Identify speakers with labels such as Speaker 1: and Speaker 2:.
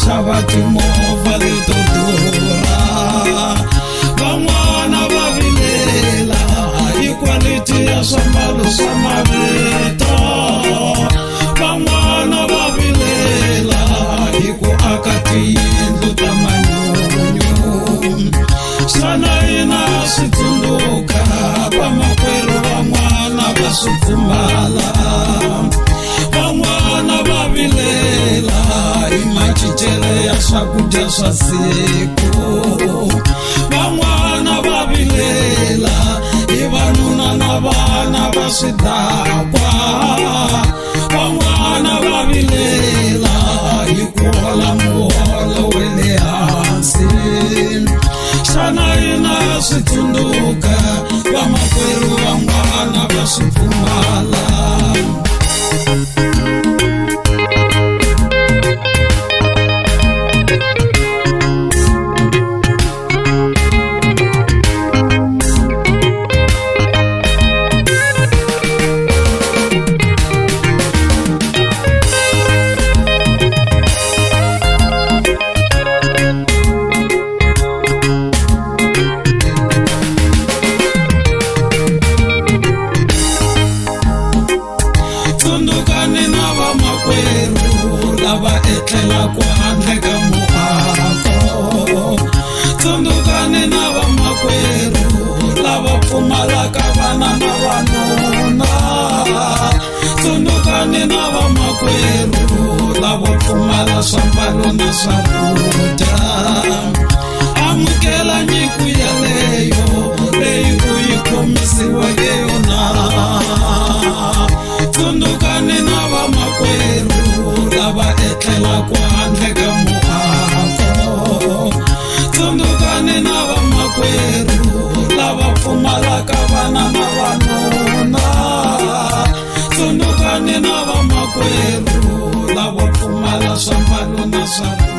Speaker 1: xava timovha leto durha. Van'wana va vilela hi quality ya swiambalo swa mavito. Van'wana va vilela hi ku aka tiyindlu ta manyunyu. Xana hina swi tsundzuka vamakwerhu van'wana va swi pfumala. Van'wana va vilela hi macincelo ya swakudya swa siku. Van'wana va vilela hi vanuna na vana va swidakwa. Van'wana va vilela hi ku hola muholo we le hansi. Xana hina swi tsundzuka vamakwerhu van'wana va swi pfumala. Tsundukani na vamakwerhu lava etlelaku handle ka muako. Tsundukani na vamakwerhu lava pfumalaka vana na vanuna. Tsundukani na vamakwerhu lava pfumala swiambalo na swakudya. Amukela nyiko yaleyo leyi u yi khomisiweke yona. Tsundukani na vamakwerhu lava etlelaku handle ka muako. Tsundukani na vamakwerhu lava pfumalaka vana na vanuna. Tsundukani na vamakwerhu lava pfumala swiambalo na swakudya.